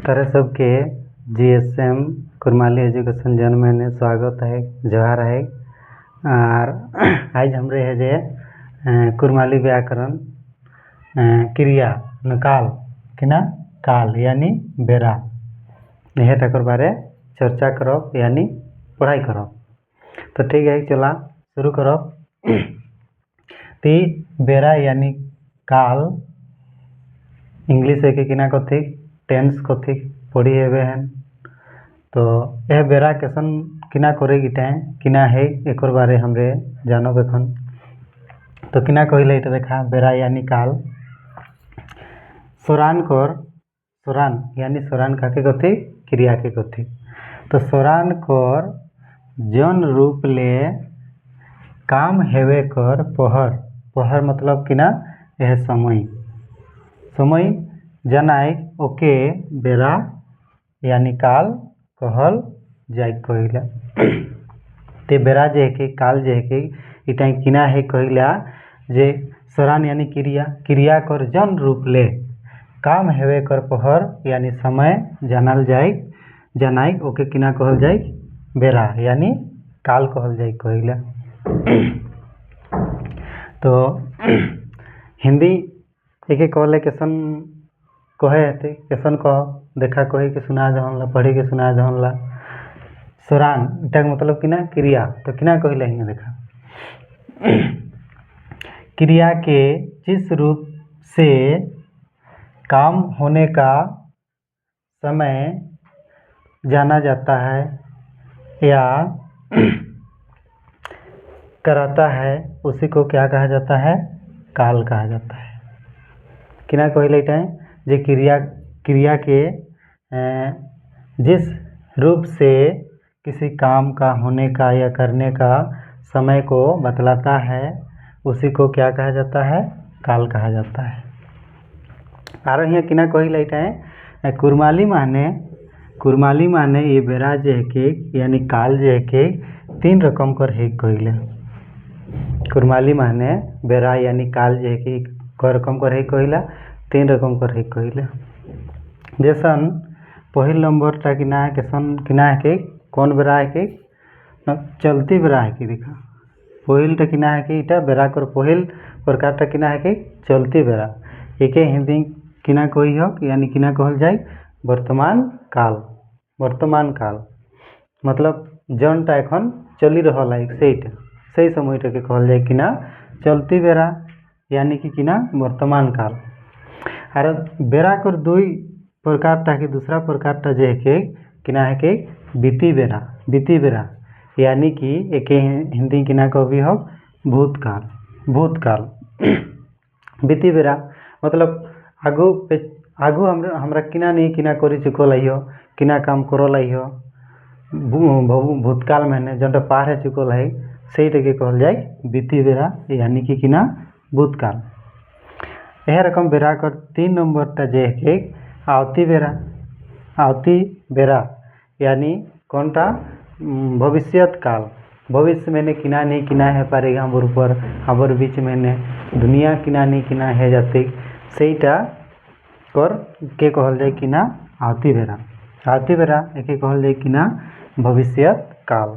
तारे सबके GSM Kurmali education जन में स्वागत है जोहार है। और आज हमरे है जे कुरमाली व्याकरण क्रिया काल किना काल यानी बेरा यह टकर बारे चर्चा करो यानी पढ़ाई करो। तो ठीक है चला शुरू करो। ती बेरा यानी काल इंग्लिश है कि किना कथी टेंस कथी पढ़ी हेबे हैं। तो यह बेरा कैसन किना करेगी टाइम किना है एक बारे हमरे जानो बेखन। तो किना कहले इटा देखा बेरा यानी काल सोरान कर सोरान यानी सोरान काके कथी क्रिया के कथी। तो सोरान कर जन रूप ले काम हेवे कर पहर पहर मतलब किना यह समय समय जनाई ओके बेरा यानी काल कहल जाय कहिला। ते बेरा जे के काल जे के इटा किना है कहिला जे सोरान यानी क्रिया क्रिया कर जन रूप ले काम हेवे कर पहर यानी समय जानल जाय जनाई ओके किना कहल जाय बेरा यानी काल कहल जाय कहिला। तो हिंदी एक कहले कैसन कहे थे कैसन कह देखा कहे के सुना जहनला पढ़े के सुना जहनला सोरान इटा मतलब किना क्रिया। तो किना कहले हिंगे देखा क्रिया के जिस रूप से काम होने का समय जाना जाता है या कराता है उसी को क्या कहा जाता है काल कहा जाता है। किना कहले इटा जे क्रिया के जिस रूप से किसी काम का होने का या करने का समय को बतलाता है उसी को क्या कहा जाता है काल कहा जाता है। और यहाँ किना कहले इटा कुरमाली माने ये बेरा जे के यानी काल जे के 3 रकम कर है कहले। कुरमाली माने बेरा यानी काल जे के क रकम कर है कहला 3 रकम कर है कहले। जैसन पहिल नंबर टा किना है कैसन किना है के कौन बेरा है के चलती बेरा है कि देखा पहिल टा किना है कि इटा बेरा कर पहिल प्रकार टा किना है कि चलती बेरा एक हिंदी किना कही हो यानी किना कहल जाए वर्तमान काल मतलब जन टा एखन चली रहल है सही समय टा के कहल जाए किना चलती बेरा यानी कि किना वर्तमान काल। और बेरा कर 2 प्रकार टा के दूसरा प्रकार टा जे के किना है के बीती बेरा यानी कि एक हिंदी किना कभी हो भूतकाल बीती बेरा मतलब आगू हमरा किना नहीं किना करी चुकल है किना काम करल है भूतकाल में जन पार है चुकल है सही के कहल जाए बीती बेरा यानी कि किना भूतकाल। यह रकम बेरा कर 3 नंबर टा जे के आवती बेरा यानी कौन टा भविष्यत काल भविष्य में किना नहीं किना है पारेगा हमर ऊपर हमर बीच में दुनिया किना नहीं किना है जाती सही टा कर के कहल जाए किना आवती बेरा एक कहल जाए किना भविष्यत काल।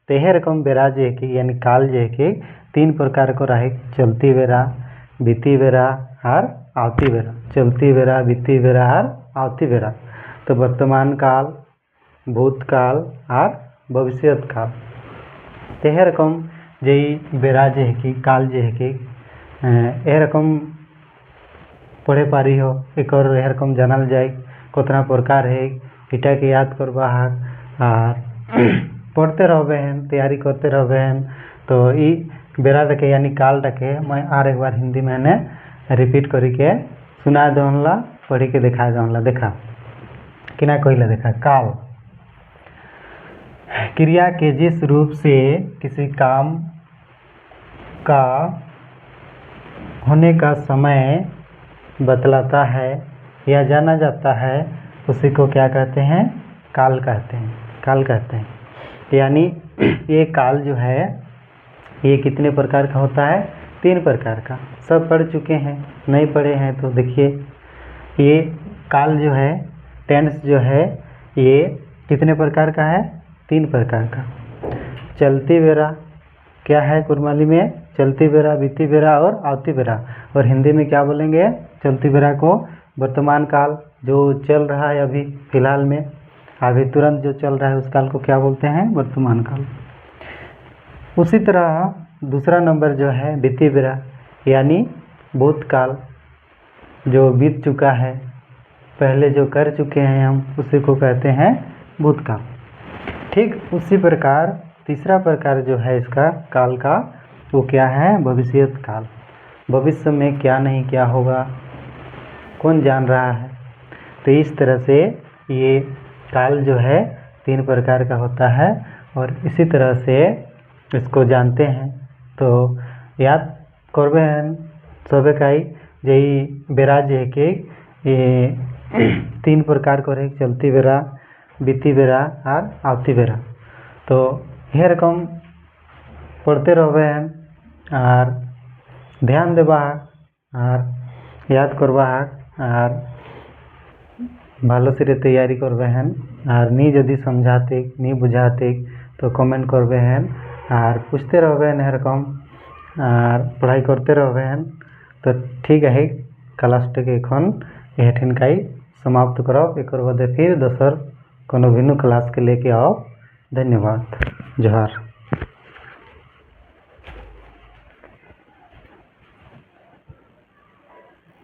तो यह रकम बेरा जे के यानी काल जे के 3 प्रकार को रहे चलती बेरा बीती बेरा और आवती बेरा चलती बेरा बीती बेरा और आवती बेरा। तो वर्तमान काल भूतकाल और भविष्यत काल। तो यह रकम जे बेरा जे की काल जे की यह रकम पढ़े पारी हो एक और यह रकम जानल जाए कितना प्रकार है इटा के याद करवा और पढ़ते रहबे हैं तैयारी करते रहबे हैं। तो ई बेरा देखे यानी काल रखे मैं और एक बार हिंदी में रिपीट करी के सुना दौला पढ़ी के दिखा दौला देखा किना कहले देखा काल क्रिया के जिस रूप से किसी काम का होने का समय बतलाता है या जाना जाता है उसी को क्या कहते हैं काल कहते हैं। यानी ये काल जो है ये कितने प्रकार का होता है 3 प्रकार का। सब पढ़ चुके हैं नहीं पढ़े हैं तो देखिए ये काल जो है टेंस जो है ये कितने प्रकार का है? 3 प्रकार का। चलती बेरा क्या है कुरमाली में? चलती बेरा, बीती बेरा और आवती बेरा। और हिंदी में क्या बोलेंगे? चलती बेरा को वर्तमान काल जो चल रहा है अभी फिलहाल में, अभी तुरंत जो चल रहा है उस काल को क्या बोलते हैं? वर्तमान काल। उसी तरह दूसरा नंबर जो है बीती बेरा, यानी भूतकाल जो बीत चुका है, पहले जो कर चुके हैं हम, उसी को कहते हैं भूतकाल। ठीक उसी प्रकार तीसरा प्रकार जो है इसका काल का, वो क्या है? भविष्यत काल। भविष्य में क्या नहीं क्या होगा, कौन जान रहा है? तो इस तरह से ये काल जो है 3 प्रकार का होता है और इसी तरह से इसको जानते हैं। तो याद करबेन सबेकाई जे बेरा जे के ये 3 प्रकार करे, चलती बेरा, बीती बेरा और आवती बेरा। तो ये रकम पढ़ते रहबेन और ध्यान देबा और याद करबा और भालो से तैयारी करबेन। और नी यदि समझाते नी बुझाते तो कमेंट करबेन और पूछते रहबेन एरकम और पढ़ाई करते रहबेन। तो ठीक है, क्लास टे एखन एठिनकाई समाप्त करब। एक बादे फिर दोसर कोनो भिन्न क्लास के लेके आओ। धन्यवाद। जोहार।